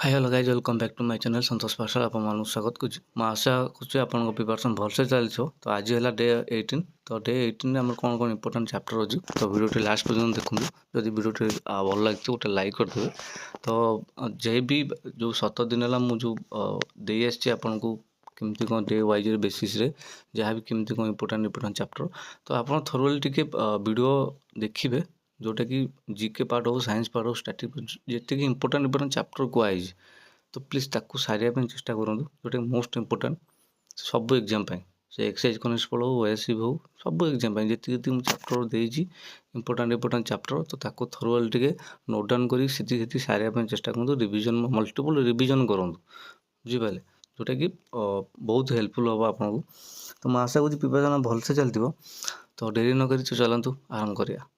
Hi hello guys welcome back to my channel Santosh Pathshala आपको स्वागत करुच्ची। आशा करुच्ची आपन प्रिपरेशन भलसे चली। तो आज है डे 18। तो डे 18 में कौन कौन इंपोर्टेंट चैप्टर अच्छी तो वीडियो लास्ट पर्यटन देखूँ। जदि वीडियो भल लगे गोटे लाइक करदे। तो जे भी जो 7 दिन है मुझे दे आपन को केमती कौन डे वाइज बेसीस जहाँ भी केमती कौन इंपोर्टेंट चैप्टर तो आप थोरली टिके वीडियो देखिए जोटा कि जीके पार्ट हो साइंस पार्ट हो स्टैटिक जी इंपोर्टेंट चैप्टर कहुई तो प्लीज ताकू सारे चेष्टा करूँ जोटा मोस्ट इंपोर्टेंट सब एग्जाम से एक्सरसाइज कनेस्टेबल हो ओएससीबी हो सब एग्जाम जी चैप्टर देती इंपोर्टेंट चैप्टर तो ताकू थोरली टिके नोट डाउन कर सारे चेष्टा करूँ रिविजन मल्टीपल रिविजन करूँ बुझीपारे जोटा कि बहुत हेल्पफुल हम आपको। तो मैं आशा करूँ प्रिपरेशन भलसे चलती तो डेरी नक चलतु आरंभ करिया।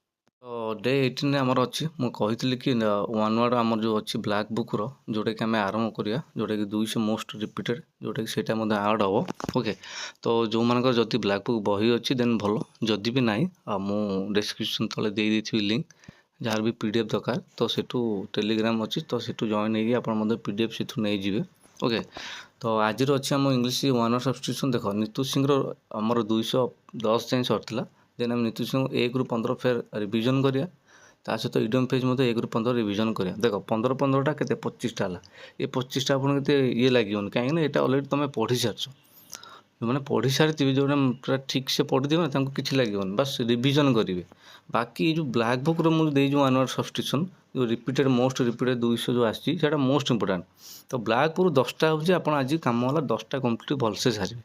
तो डे 18 आमर अच्छी मुझे कि वन वर्ड आमर जो अच्छी ब्लैक बुक रो जोटा कि आम आरंभ करिया जोटा कि 200 मोस्ट रिपीटेड जोटा कि सेटा आड हम ओके। तो जो मानकर जदि ब्लैक बुक बही अच्छी देन भल जदि भी ना मु डिस्क्रिप्शन तले दे देथिबि लिंक जार भी पीडीएफ दरकार तो सेठू टेलीग्राम अच्छी तो सेठू जॉइन होगी आप पीडीएफ से नहीं जी ओके। तो आज अच्छी आम इंग्लीश वन वर्ड सब्सटीट्यूशन देख नीतू सिंह आमर 210 जाए सरला देन आम नीतू सिंह 1 ରୁ 15 फेर रिविजन करिया ता सहित इडियम पेज 1 ରୁ 15 रिविजन करिया देख 15 के 25टा है ये 25टा आपको के ये लगे कहीं यहाँ अलरेडी तुम पढ़ी सारछ जो मैंने पढ़ी सारी जो पूरा ठीक से पढ़ी देवे ना किसी लगे बस रिविजन करेंगे। बाकी जो ब्लैक बुक रो मुझे देई जो वन वर्ड सब्सटीट्यूशन जो रिपीटेड मोस्ट रिपीटेड 200 जो आसी मोस्ट इंपोर्टेंट तो ब्लैक बुक 10टा हूँ आप आज कम है 10टा कम्प्लीट भलसे सारे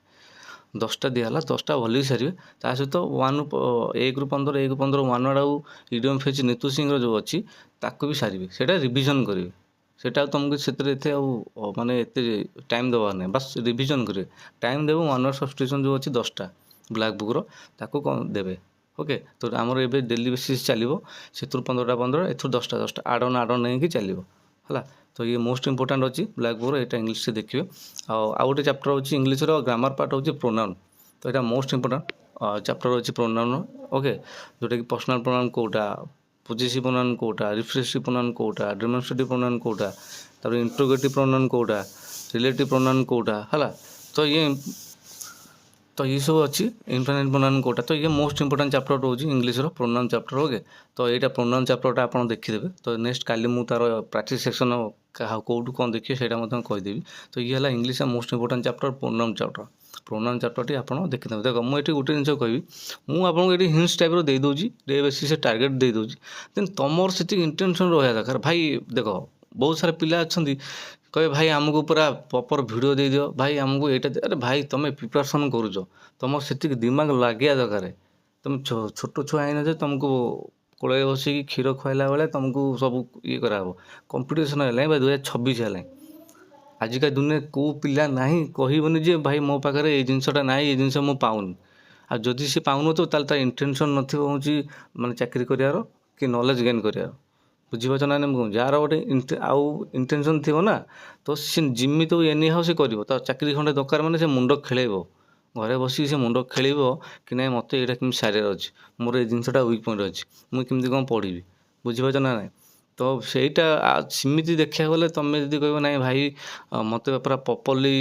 10टा दिहला 10टा भल सारे ता सहित 1 ରୁ 15 1 ରୁ 15 वन वर्ड आउ इडियम फेज नीतू सिंह जो अच्छी ताकू भी सारे से रिविजन करेंगे सेटा तुमको से माने एते टाइम देवार नहीं बस रिविजन करेंगे टाइम देव वन वर्ड सब्सटीट्यूशन जो अच्छी 10टा ब्लैक बुक रो ताकू कौन देवे ओके। तो आमर ए डेली बेसीस चलो से 15टा 15 ए 10टा आड ऑन नहीं चलो है। तो ये मोस्ट इंपोर्टेंट अच्छी ब्लैक बुक यहाँ इंग्लीश से देखिए आउ गोटे चैप्टर अच्छी इंग्लीश ग्रामर पार्ट हूँ प्रोनाउन तो यहाँ मोस्ट इंपोर्टेंट चैप्टर अच्छी प्रोनाउन ओके जोटा कि पर्सनल प्रोनाउन कोटा पोजेसिव प्रोनाउन कोटा रिफ्लेक्सिव प्रोनाउन कोटा डेमोन्स्ट्रेटिव प्रोनाउन कोटा तापर इंट्रोगेटिव प्रोनाउन कोटा रिलेटिव प्रोनाउन कोटा है। तो ये सब अच्छी इनफाइनाइट प्रोनाउन कोटा तो ये मोस्ट इंपोर्टेंट चैप्टर रोज इंग्लीश प्रोनाउन चैप्टर ओके। तो यहाँ प्रोनाउन चैप्टरटा आप देखीदेवे तो नेक्स्ट काली मु तार प्रैक्टिस सेक्शन कौटू कौन देखिए से कहीदेवी। तो ये है English most important chapter pronoun चैप्टरटी आप देखीदेवे देख मुझे गोटे जिन कहि मुझे हिंट्स टाइप दे दूँगी डे बेसिस टार्गेट दे दूँगी देन तुम से इंटेंशन रहा दरकार भाई देख बहुत सारा पिला अच्छा कहे भाई आमको पूरा प्रॉपर वीडियो दे दियो भाई आमको यहाँ अरे भाई तुम प्रिपरेशन करुच तुम से दिमाग लगे दरकार तुम छोट छुआ है तुमको कोल बस क्षीर खुआला बेले तुमको सब ये कराब कंपटीशन है भाई 2026 है आजिका दुनिया को पिला ना कहबनी जे भाई मो पाखे ये जिनसा ना ये जिन मुझे पाऊनी आ जदि सी पाऊन तो तार इंटेंशन नथिबो माने चाकरी करार कि नॉलेज गेन करार बुझीपार ना कहूँ जार गोटे आउ इंटेंशन थी ना तो सी जिमी तो एनी हाउ सी कर तो चाकरी खंडे दरकार मैंने से मुंड खेलेब घरे बस से मुंड खेल कि ना मत यहाँ कमी सारे अच्छे मोर ये जिनसा वीक पॉइंट अच्छी मुझे कमी कौन पढ़ी बुझीपार ना ना। तो सहीटा सेमती देखा गले तुम जब कह ना भाई मत पूरा प्रॉपर्ली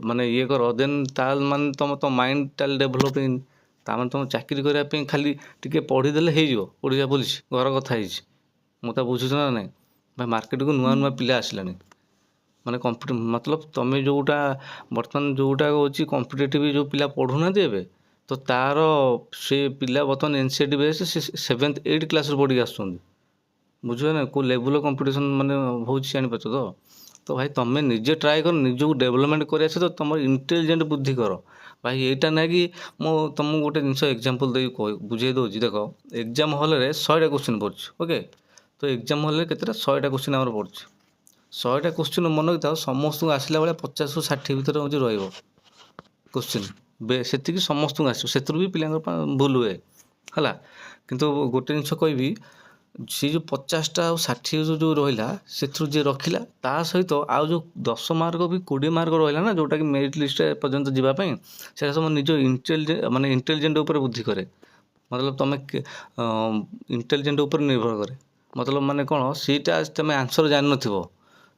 माने ये कर देन ताल मान तुम तो माइंड ताल डेभलप तार तुम चाकरी करने खाली टी पढ़ीदे होड़िया पुलिस घर कथा मुझे बुझुच ना ना भाई मार्केट को नुआ नुआ पिला आसला माने मतलब तुम जोटा बर्तमान जोटा हूँ कम्पिटेटिव जो पिला पढ़ुना ए तो तार से पिला बर्तमान एनसीईआरटी बेस से 7th 8th क्लास पढ़ी आसुँच बुझे ना को लेवल कंपटीशन माने हो जापार तो भाई तुम निजे ट्राए कर निजक डेवलपमेंट कर तो तुम इंटेलिजेंट बुद्धि कर भाई यहाँ ना कि मु तुमको गोटे जिन एग्जांपल दे बुझे दूसरी देख एग्जाम हॉल 100टा क्वेश्चन पड़छ ओके। तो एग्जाम हॉल के 100टा क्वेश्चन आम पड़छ 100टा क्वेश्चन मन रखिथा समस्त को आसला बेले 50 ରୁ 60 भितर हूँ क्वेश्चन से समस्त को आस भी पिला भूल हुए है किंतु गोटे जिन कहि सी जो 50टा और 60 जो रहा से जी रखिला ता सहित आउ जो 10 मार्क भी 20 मार्क रहा ना जोटा कि मेरिट लिस्ट पर्यंत जावाई से सब निज माने इंटेलिजेंट उपर बुद्धि करे मतलब तुम इंटेलिजेंट उपर निर्भर करे मतलब माने कौन सीटा तुम आंसर जान नथिबो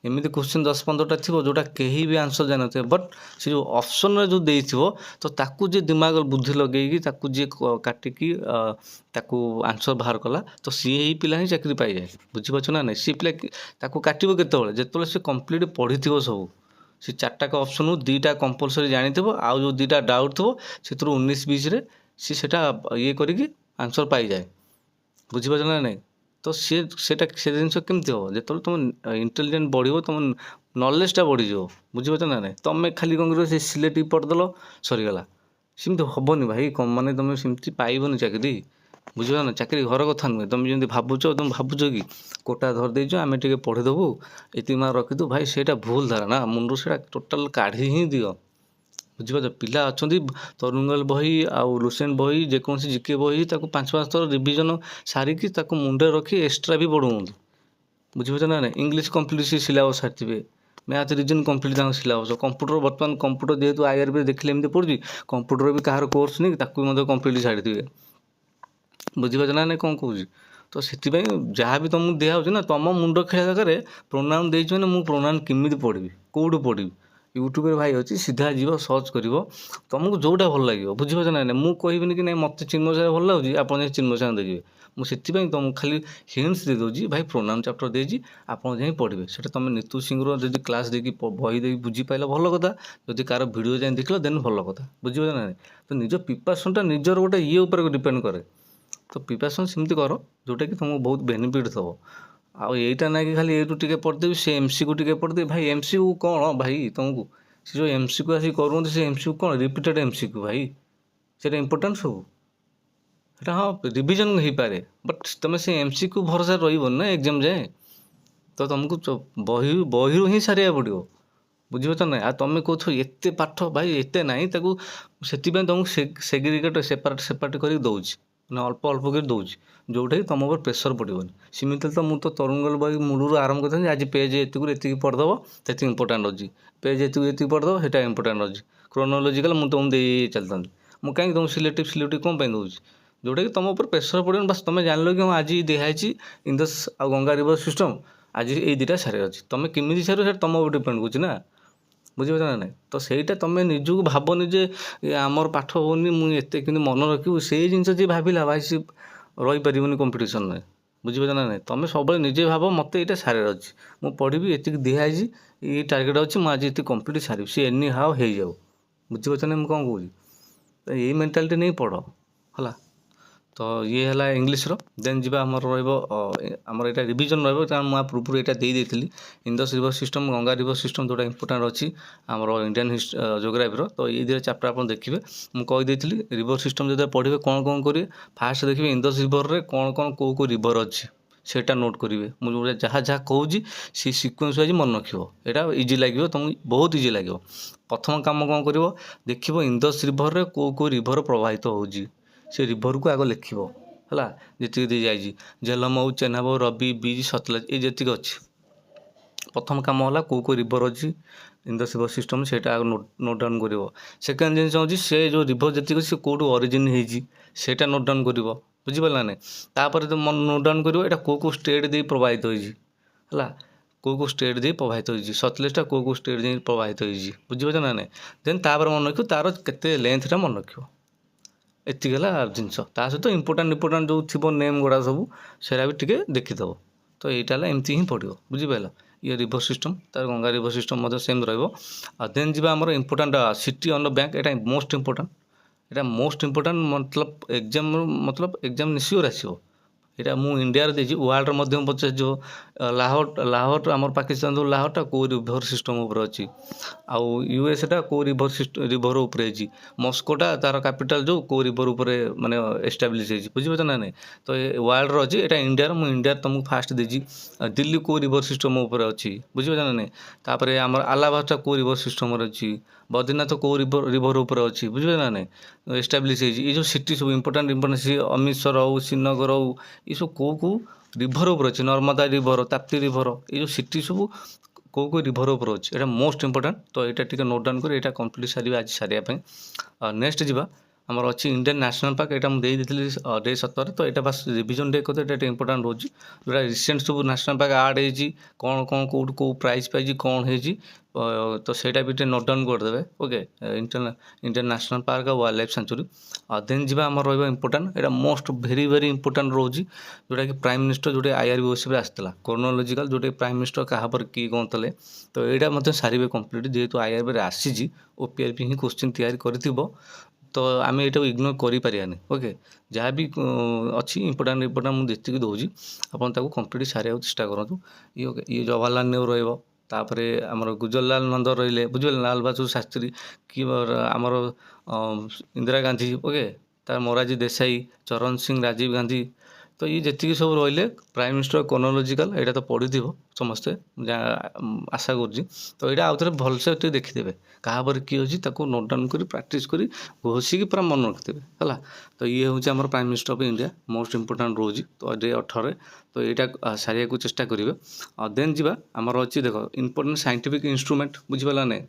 ଏମିତି କ୍ୱେଶ୍ଚିନ୍ 10-15ଟା ଥିବ ଯେଉଁଟା କେହି ବି ଆନ୍ସର୍ ଜାଣିନଥିବେ, ବଟ୍ ସେ ଯେଉଁ ଅପସନ୍ରେ ଯେଉଁ ଦେଇଥିବ ତ ତାକୁ ଯିଏ ଦିମାଗ ବୁଦ୍ଧି ଲଗେଇକି ତାକୁ ଯିଏ କାଟିକି ତାକୁ ଆନ୍ସର୍ ବାହାର କଲା ତ ସିଏ ଏଇ ପିଲା ହିଁ ଚାକିରି ପାଇଯାଏ। ବୁଝିପାରୁଛ ନା ନାହିଁ? ସେ ପିଲା ତାକୁ କାଟିବ କେତେବେଳେ? ଯେତେବେଳେ ସେ କମ୍ପ୍ଲିଟ୍ ପଢ଼ିଥିବ ସବୁ। ସେ 4ଟା ଅପସନ୍ରୁ 2ଟା କମ୍ପଲସରି ଜାଣିଥିବ, ଆଉ ଯେଉଁ 2ଟା ଡାଉଟ୍ ଥିବ ସେଥିରୁ 19-20ରେ ସିଏ ସେଇଟା ଇଏ କରିକି ଆନ୍ସର୍ ପାଇଯାଏ। ବୁଝିପାରୁଛ ନା ନାହିଁ? ତ ସେଇଟା ସେ ଜିନିଷ କେମିତି ହେବ? ଯେତେବେଳେ ତୁମ ଇଣ୍ଟେଲିଜେନ୍ସ ବଢ଼ିବ, ତୁମ ନଲେଜଟା ବଢ଼ିଯିବ। ବୁଝିପାରୁଛ ନା ନାହିଁ? ତୁମେ ଖାଲି କ'ଣ କରିବ, ସେ ସିଲେକ୍ଟିଭ୍ ପଢ଼ିଦେଲ ସରିଗଲା। ସେମିତି ହେବନି ଭାଇ, ମାନେ ତୁମେ ସେମିତି ପାଇବନି ଚାକିରି। ବୁଝିପାରୁଛ ନା? ଚାକିରି ଘର କଥା ନୁହେଁ। ତୁମେ ଯେମିତି ତୁମେ ଭାବୁଛ କି କୋଟା ଧରିଦେଇଛ, ଆମେ ଟିକେ ପଢ଼ିଦେବୁ, ଏତିକି ମାର୍କ ରଖିଦେବୁ। ଭାଇ ସେଇଟା ଭୁଲ ଧାରଣା, ମୁଣ୍ଡରୁ ସେଇଟା ଟୋଟାଲ୍ କାଢ଼ି ହିଁ ଦିଅ। ବୁଝିପାରୁଛ? ପିଲା ଅଛନ୍ତି ତରୁଙ୍ଗାଲ ବହି ଆଉ ଲୁସେନ୍ ବହି, ଯେକୌଣସି ଜିକେ ବହି ତାକୁ 5-5 ଥର ରିଭିଜନ୍ ସାରିକି ତାକୁ ମୁଣ୍ଡରେ ରଖି ଏକ୍ସଟ୍ରା ବି ପଢ଼ୁଛନ୍ତି। ବୁଝିପାରୁଛ ନା ନାହିଁ? ଇଂଲିଶ କମ୍ପ୍ଲିଟ୍ ସିଲାବସ୍ ସାରିଥିବେ, ମ୍ୟାଥ୍ ରିଜନିଂ କମ୍ପ୍ଲିଟ୍ ତାଙ୍କ ସିଲାବସ୍। କମ୍ପ୍ୟୁଟର ବର୍ତ୍ତମାନ କମ୍ପ୍ୟୁଟର ଯେହେତୁ IRB ଦେଖିଲେ ଏମିତି ପଡ଼ୁଛି, କମ୍ପ୍ୟୁଟର ବି କାହାର କୋର୍ସ ନେଇ ତାକୁ ବି ମଧ୍ୟ କମ୍ପ୍ଲିଟ୍ ଛାଡ଼ିଥିବେ। ବୁଝିପାରୁଛ ନା ନାହିଁ କ'ଣ କହୁଛି? ତ ସେଥିପାଇଁ ଯାହା ବି ତୁମକୁ ଦିଆହେଉଛି ନା, ତୁମ ମୁଣ୍ଡ ଖେଳିବା ଜାଗାରେ ପ୍ରୋନାଉନ୍ ଦେଇଛି ମାନେ ମୁଁ ପ୍ରୋନାଉନ୍ କେମିତି ପଢ଼ିବି, କେଉଁଠୁ ପଢ଼ିବି, ୟୁଟ୍ୟୁବରେ ଭାଇ ଅଛି, ସିଧା ଯିବ ସର୍ଚ୍ଚ କରିବ, ତୁମକୁ ଯେଉଁଟା ଭଲ ଲାଗିବ। ବୁଝିପାରୁଛ ନା ନାହିଁ? ମୁଁ କହିବିନି କି ନାହିଁ ମୋତେ ଚିନ୍ମୟ ସାର୍ ଭଲ ଲାଗୁଛି, ଆପଣ ଯାଇ ଚିନ୍ମୟ ସାର୍ ଦେଖିବେ। ମୁଁ ସେଥିପାଇଁ ତୁମକୁ ଖାଲି ହିଣ୍ଟସ୍ ଦେଇଦେଉଛି, ଭାଇ ପ୍ରୋନାଉନ୍ ଚାପ୍ଟର ଦେଇଛି, ଆପଣ ଯାଇ ପଢ଼ିବେ। ସେଇଟା ତୁମେ ନିତୁ ସିଂର ଯଦି କ୍ଲାସ୍ ଦେଇକି ବହି ଦେଇକି ବୁଝିପାରିଲ ଭଲ କଥା, ଯଦି କାହାର ଭିଡ଼ିଓ ଯାଇ ଦେଖିଲ ଦେନ୍ ଭଲ କଥା। ବୁଝିପାରୁଛ ନା ନାହିଁ? ତ ନିଜ ପ୍ରିପାରେସନ୍ଟା ନିଜର ଗୋଟେ ଇଏ ଉପରେ ଡିପେଣ୍ଡ କରେ। ତ ପ୍ରିପାରେସନ୍ ସେମିତି କର ଯେଉଁଟାକି ତୁମକୁ ବହୁତ ବେନିଫିଟ୍ ଦେବ। ଆଉ ଏଇଟା ନାହିଁ କି ଖାଲି ଏଇଠୁ ଟିକେ ପଢ଼ିଦେବି, ସେ MCQ ଟିକେ ପଢ଼ିଦେବି। ଭାଇ MCQ କ'ଣ ଭାଇ ତୁମକୁ? ସେ ଯେଉଁ MCQ ଆସିକି କରୁଛନ୍ତି, ସେ MCQ କ'ଣ ରିପିଟେଡ଼ MCQ ଭାଇ? ସେଇଟା ଇମ୍ପୋର୍ଟାଣ୍ଟ ସବୁ। ସେଇଟା ହଁ ରିଭିଜନ୍ ହେଇପାରେ, ବଟ୍ ତୁମେ ସେ MCQ ଭରସା ରହିବନି ନା ଏକ୍ଜାମ୍ ଯାଏଁ। ତ ତୁମକୁ ବହିରୁ ହିଁ ସାରିବାକୁ ପଡ଼ିବ। ବୁଝିପାରୁଛ ନା? ଆଉ ତୁମେ କହୁଛ ଏତେ ପାଠ, ଭାଇ ଏତେ ନାହିଁ, ତାକୁ ସେଥିପାଇଁ ତୁମକୁ ସେଗ୍ରିଗେଟ୍ ସେପାରେଟ୍ କରିକି ଦେଉଛି, ମାନେ ଅଳ୍ପ କରି ଦେଉଛି, ଯେଉଁଟାକି ତୁମ ଉପରେ ପ୍ରେସର୍ ପଡ଼ିବନି। ସେମିତି ତ ମୁଁ ତ ତରୁଙ୍ଗାଲ ବହି ମୂଳରୁ ଆରମ୍ଭ କରିଥାନ୍ତି, ଆଜି ପେଜ୍ ଏତିକି ପଢ଼ିଦେବ, ସେତିକି ଇମ୍ପୋର୍ଟାଣ୍ଟ ଅଛି। ପେଜ୍ ଏତିକି ପଢ଼ିଦେବ, ସେଇଟା ଇମ୍ପୋର୍ଟାଣ୍ଟ ଅଛି। କ୍ରୋନୋଲୋଜିକାଲ ମୁଁ ତୁମକୁ ଦେଇ ଚାଲିଥାନ୍ତି। ମୁଁ କାହିଁକି ତୁମକୁ ସିଲେକ୍ଟିଭ୍ କ'ଣ ପାଇଁ ଦେଉଛି? ଯେଉଁଟାକି ତୁମ ଉପରେ ପ୍ରେସର୍ ପଡ଼ିବନି। ବାସ୍ ତୁମେ ଜାଣିଲ କି ହଁ ଆଜି ଦିଆହେଇଛି ଇନ୍ଦସ୍ ଆଉ ଗଙ୍ଗା ରିଭର ସିଷ୍ଟମ୍, ଆଜି ଏଇ 2ଟା ସାରିବାର ଅଛି। ତୁମେ କେମିତି ସାରିବ ସେଇଟା ତୁମ ଉପରେ ଡିପେଣ୍ଡ କରୁଛି ନା। ବୁଝିପାରୁଛ ନା ନାହିଁ? ତ ସେଇଟା ତୁମେ ନିଜକୁ ଭାବନି ଯେ ଆମର ପାଠ ହେଉନି, ମୁଁ ଏତେ କେମିତି ମନେ ରଖିବୁ। ସେଇ ଜିନିଷ ଯିଏ ଭାବିଲା ଭାଇ ସିଏ ରହିପାରିବନି କମ୍ପିଟିସନ୍ରେ। ବୁଝିପାରୁଛ ନା ନାହିଁ? ତୁମେ ସବୁବେଳେ ନିଜେ ଭାବ ମୋତେ ଏଇଟା ସାରିବାର ଅଛି, ମୁଁ ପଢ଼ିବି, ଏତିକି ଦିଆହେଇଛି, ଏଇ ଟାର୍ଗେଟ୍ ଅଛି, ମୁଁ ଆଜି ଏତିକି କମ୍ପ୍ଲିଟ୍ ସାରିବି, ସେ ଏନି ହାଓ ହେଇଯାଉ। ବୁଝିପାରୁଛ ନା ମୁଁ କ'ଣ କହୁଛି? ତ ଏଇ ମେଣ୍ଟାଲିଟି ନେଇ ପଢ଼ ହେଲା। ତ ଇଏ ହେଲା ଇଂଲିଶର। ଦେନ୍ ଯିବା ଆମର ରହିବ ଆମର ଏଇଟା ରିଭିଜନ୍ ରହିବ, କାରଣ ମୁଁ ପୂର୍ବରୁ ଏଇଟା ଦେଇଥିଲି Indus river system, Ganga river system, ଯେଉଁଟା ଇମ୍ପୋର୍ଟାଣ୍ଟ ଅଛି ଆମର ଇଣ୍ଡିଆନ୍ ଜୋଗ୍ରାଫିର। ତ ଏଇ 2ଟା ଚାପ୍ଟର ଆପଣ ଦେଖିବେ। ମୁଁ କହିଦେଇଥିଲି ରିଭର ସିଷ୍ଟମ୍ ଯେତେବେଳେ ପଢ଼ିବେ କ'ଣ କରିବେ, ଫାର୍ଷ୍ଟ ଦେଖିବେ ଇନ୍ଦସ୍ ରିଭରରେ କ'ଣ କେଉଁ ରିଭର ଅଛି ସେଇଟା ନୋଟ୍ କରିବେ। ମୁଁ ଯାହା କହୁଛି ସେ ସିକ୍ୱେନ୍ସ ୱାଇଜ୍ ମନେ ରଖିବ। ଏଇଟା ଇଜି ଲାଗିବ ତୁମକୁ, ବହୁତ ଇଜି ଲାଗିବ। ପ୍ରଥମ କାମ କ'ଣ କରିବ, ଦେଖିବ ଇନ୍ଦସ୍ ରିଭରରେ କେଉଁ ରିଭର ପ୍ରବାହିତ ହେଉଛି, ସେ ରିଭରକୁ ଆଗ ଲେଖିବ ହେଲା। ଯେତିକି ଦେଇଯାଇଛି ଝେଲମ ହଉ, ଚେନାବ, ରବି, ବିଜ୍, ସତଲେଜ, ଏଇ ଯେତିକି ଅଛି। ପ୍ରଥମ କାମ ହେଲା କେଉଁ ରିଭର ଅଛି ଇନ୍ଦସ୍ ରିଭର ସିଷ୍ଟମ୍, ସେଇଟା ଆଗ ନୋଟ୍ ଡାଉନ୍ କରିବ। ସେକେଣ୍ଡ ଜିନିଷ ହେଉଛି ସେ ଯେଉଁ ରିଭର ଯେତିକି ଅଛି ସେ କେଉଁଠୁ ଅରିଜିନ୍ ହେଇଛି ସେଇଟା ନୋଟ୍ ଡାଉନ୍ କରିବ। ବୁଝିପାରିଲ ନା ନାହିଁ? ତାପରେ ନୋଟ୍ ଡାଉନ୍ କରିବ ଏଇଟା କେଉଁ ଷ୍ଟେଟ୍ ଦେଇ ପ୍ରବାହିତ ହେଇଛି ହେଲା, କେଉଁ ଷ୍ଟେଟ୍ ଦେଇ ପ୍ରବାହିତ ହେଇଛି, ସତଲେଜଟା କେଉଁ ଷ୍ଟେଟ୍ ଦେଇ ପ୍ରବାହିତ ହେଇଛି। ବୁଝିପାରୁଛ ନା ନାହିଁ? ଦେନ୍ ତାପରେ ମନେ ରଖିବ ତାର କେତେ ଲେନ୍ଥଟା ମନେ ରଖିବ। ଏତିକି ହେଲା ଜିନିଷ। ତା ସହିତ ଇମ୍ପୋର୍ଟାଣ୍ଟ ଯେଉଁ ଥିବ ନେମ୍ ଗୁଡ଼ା ସବୁ ସେଇଟା ବି ଟିକେ ଦେଖିଦେବ। ତ ଏଇଟା ହେଲା ଏମିତି ହିଁ ପଡ଼ିବ। ବୁଝିପାରିଲ? ଇଏ ରିଭର ସିଷ୍ଟମ୍, ତାର ଗଙ୍ଗା ରିଭର ସିଷ୍ଟମ୍ ମଧ୍ୟ ସେମ୍ ରହିବ। ଆଉ ଦେନ୍ ଯିବା ଆମର important city on the bank. ଏଇଟା ମୋଷ୍ଟ ଇମ୍ପୋର୍ଟାଣ୍ଟ, ଏକ୍ଜାମ୍ ସିଓର ଆସିବ। ଏଇଟା ମୁଁ ଇଣ୍ଡିଆରେ ଦେଇଛି, ୱାର୍ଲଡର ମଧ୍ୟ ପଚାରିଯିବ। ଲାହୋର ଆମର ପାକିସ୍ତାନ ଯେଉଁ ଲାହୋରଟା କେଉଁ ରିଭର ସିଷ୍ଟମ୍ ଉପରେ ଅଛି, ଆଉ USଟା କେଉଁ ରିଭର ଉପରେ ହେଇଛି, ମସ୍କୋଟା ତାର କ୍ୟାପିଟାଲ ଯେଉଁ କେଉଁ ରିଭର ଉପରେ ମାନେ ଏଷ୍ଟାବ୍ଲିଶ୍ ହେଇଛି। ବୁଝିପାରୁଛ ନା ନାହିଁ? ତ ୱାର୍ଲଡର ଅଛି, ଏଇଟା ଇଣ୍ଡିଆର, ମୁଁ ଇଣ୍ଡିଆରେ ତୁମକୁ ଫାଷ୍ଟ ଦେଇଛି। ଦିଲ୍ଲୀ କେଉଁ ରିଭର ସିଷ୍ଟମ୍ ଉପରେ ଅଛି, ବୁଝିପାରୁଛ ନା ନାହିଁ? ତାପରେ ଆମର ଆଲାହାବାଦଟା କେଉଁ ରିଭର ସିଷ୍ଟମ୍ରେ ଅଛି, ବଦ୍ରିନାଥ କେଉଁ ରିଭର ଉପରେ ଅଛି, ବୁଝିପାରୁଛ ନା ନାହିଁ? ଏଷ୍ଟାବ୍ଲିଶ୍ ହେଇଛି। ଏଇ ଯେଉଁ ସିଟି ସବୁ ଇମ୍ପୋର୍ଟାଣ୍ଟ ଅମୃତସର ହଉ, ଶ୍ରୀନଗର ହଉ, ଏସବୁ କେଉଁ ରିଭର ଉପରେ ଅଛି, ନର୍ମଦା ରିଭର, ତାପ୍ତି ରିଭର, ଏଇ ଯେଉଁ ସିଟି ସବୁ କେଉଁ ରିଭର ଉପରେ ଅଛି, ଏଇଟା ମୋଷ୍ଟ ଇମ୍ପୋର୍ଟାଣ୍ଟ। ତ ଏଇଟା ଟିକେ ନୋଟ୍ ଡାଉନ୍ କରି ଏଇଟା କମ୍ପ୍ଲିଟ୍ ସାରିବା ଆଜି ସାରିବା ପାଇଁ। ନେକ୍ସଟ ଯିବା आमर अच्छी इंडियन नेशनल पार्क यहाँ मुझे डे 17 तो यहाँ बास रिविजन डे कहते हैं इंपोर्टाट रोज जोटा रिसेंट सब नेशनल पार्क आड हो कौन कौन कौट कौ प्राइज पाई कौन हो तो सहीटा भी नोट डाउन करदे ओके इंडियन नेशनल पार्क और वाइल्ड लाइफ सेंचुरी देन जी आम इंपोर्टाट यहाँ मोस्ट भेरी भेरी इंपोर्टाट रोज जोटा कि प्राइम मिनिस्टर जोटे IRBOC आसाला क्रोनोलोजिकल जोटे प्राइम मिनिस्टर क्या किए कौन थे तो यहाँ सारे कम्प्लीट जेहेतु IRB आसी OPRP ही क्वेश्चन तैयारी कर तो आम यहाँ इग्नोर करें ओके जहाँ भी अच्छी इंपोर्टाट मुझे जी दूसरी आपको कम्प्लीट सारे चेष्टा करूँ ये जवाहरलाल नेहरू तापर आमर गुजरलाल नंद रही बुझे लाल बहादुर शास्त्री कि आमर इंदिरा गांधी ओके तार मोरारजी देसाई चरण सिंह राजीव गांधी तो ये जी सब रही प्राइम मिनिस्टर क्रोनोलोजिकल यहाँ तो पढ़ी समस्ते आशा कर तो यहाँ आउ थे भलसे देखीदे क्या किए अच्छी नोट डाउन कर प्राक्ट कर घोषिकी पूरा मन रखिथे है तो ये हूँ आम prime minister of India most important रोज तो डे 18 तो यहाँ सारे को चेष्टा करेंगे देन जी आमर अच्छी देख इंपोर्टाट साइंटिफिक इंस्ट्रूमेंट बुझीपारा ना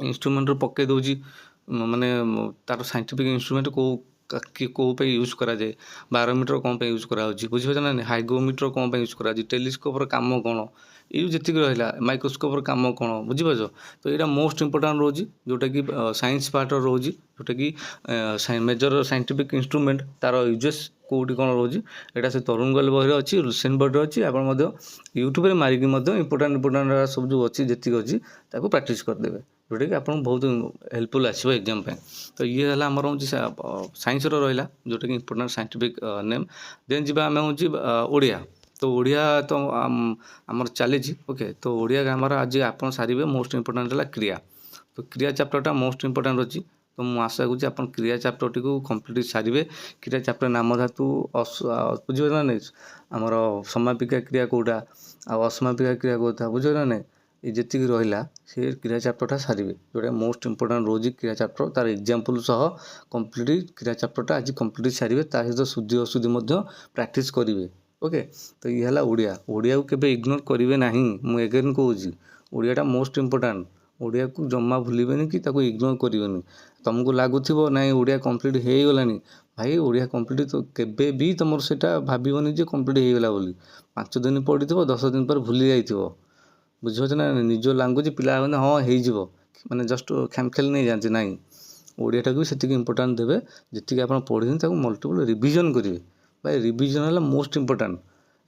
इंस्ट्रूमेंट पकई दूसरी माने तार साइंटिफिक इंस्ट्रूमेंट को कौ पे यूज कराए बारोमीटर कौन पे यूज करा बुझे ना हाइग्रोमीटर कौन पे यूज करा टेलीस्कोपर काम कौन ये जी रहा माइक्रोस्कोपर काम कौन बुझीपार तो यहाँ मोस्ट इंपोर्टाट रोज जोटा कि साइंस पार्ट रोज जोटा कि मेजर साइंटिफिक इंस्ट्रूमेंट तार यूजेस कौटी कौन रोज यहाँ से तरुण गोयल बही अच्छी रुसेन बॉडी अच्छी आप यूट्यूब मारिकी इंपोर्टाट सब जो अच्छी जी अच्छी प्राक्ट करदे जोटा कि आपको बहुत हेल्पफुल आसो एग्जाम तो ये है आमर हूँ साइंस रहा जोटा कि इंपोर्टाट साइंटिफिक नेम देन जी आम हूँ ओडिया तो ओडिया तो आमर चली ओके तो ओडिया ग्रामर आज आप सारे मोस्ट इंपोर्टाट है क्रिया तो क्रिया चैप्टरटा मोस्ट इंपोर्टाट अच्छी तो मुझे आशा करुँच आप क्रिया चैप्टर टी कम्प्लीट सारे क्रिया चैप्टर नाम धातु बुझे ना नहीं आमर समापिका क्रिया कौटा असमापिका क्रिया कौटा बुझे ना नहीं ये जी रहा से क्रिया चैप्टरटा सारे जोटा मोस्ट इंपोर्टाट रोज क्रिया चैप्टर तार एग्जाम्पल सह कम्प्लीट क्रिया चैप्टरटा आज कम्प्लीट सारे सहित शुद्धि अशुद्धि प्राक्ट करेंगे ओके तो ये है ओडिया ओडिया को केबे इग्नोर करेंगे ना मुझे एगेन कहूँ ओडियाटा मोस्ट इंपोर्टाट ओडिया को जमा भूलें कि इग्नोर करेंगे तुमको लगुथ ना ओडिया कम्प्लीट हो गलानी भाई ओडिया कम्प्लीट तो केबे भी तुम से भावन जे कम्प्लीट हो गला बोली 5 दिन पढ़ी 10 दिन पर भूली जाइए बुझे ना निज लांगुएज पिला हाँ हो माने जस्ट खेमखेल नहीं जाती ना ओडियाटा को भी से इंपोर्टाट देवे जी आप पढ़ी मल्टीपल रिविजन करेंगे भाई रिविजन है मोस्ट इंपोर्टाट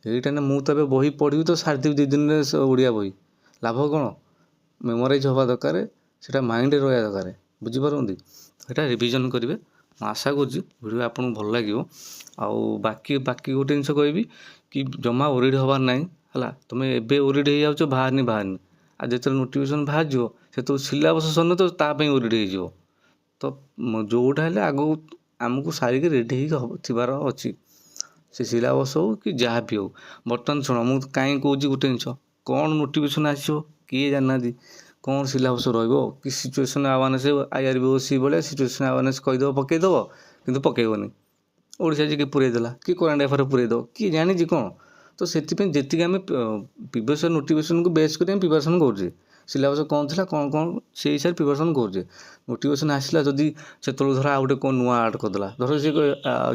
यहीटा ना मुझे बही पढ़ी तो सारी 2 दिन ओडिया बही लाभ कौन मेमोराइज हवा दरकार से माइंड रहा दरकार बुझीपारती यहाँ रिविजन करेंगे आशा करीडियो आपको भल लगे बाकी बाकी गोटे जिनस कहि कि जमा ओरिड हबार ना है तुम एवं ओरिड हो जाओ बाहरनी बाहरनी आज जो नोटिफिकेशन बाहर से तो सिलेबस सरन तो ताप ओरिड हो तो जोटा है आग आमको सारिक रेडी थबार अच्छी से सिलेबस हो कि जहाँ भी हो बर्तमान शुण मुझे कहीं कौच गोटे जिनस कौन नोटिफिकेशन आसो किए जाना कौन सिलेबस रही सिचुएशन आवारनेस IRBOC भाया सिचुएशन आवारनेस कहीदेव पकईदेव कि पकईबनी ओडिशा जी पूरेदेला कि करेन्ट अफेयर पूरेदेव किए जानी कौन तो से जी आम प्रिवियस नोटिफिकेशन को बेस कर प्रिपरेशन करें सिलेबस कौन थी कौन कौन से हिसाब से प्रिपरेशन करें नोटिफिकेशन आसला जदि से धर आउ गए कौन नुआ आड करदेला धर सी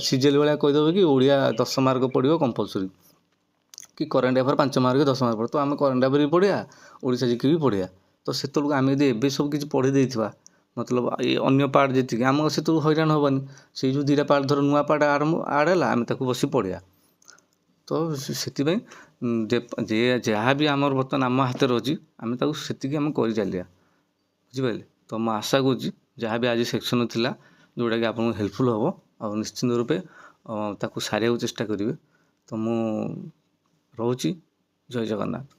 सीजीएल भाया कहीदेव कि ओडिया 10 मार्क पड़ो कंपलसरी कि करेन्ट अफेयर 5 मार्क 10 मार्क पड़े तो आम करेन्ट अफेयर भी पढ़िया ओडिशा जी भी पढ़िया तो से आम यदि एवं सब किसी पढ़ी देता मतलब ये अन्य पार्ट जी आम से हैरान हबानी से जो 2टा पार्ट धर नुआ पार्ट आड है आम बस पढ़िया तो से जहाँ भी आम बर्तमान आम हाथ अच्छी आम से आम कर चलिया बुझिपारे तो मैं आशा करुँच जहाँ भी आज सेक्शन थिला जोटा कि आपको हेल्पफुल हम और निश्चिंत रूपे ताकू सारे चेष्टा करेंगे तो मु रोची जय जगन्नाथ।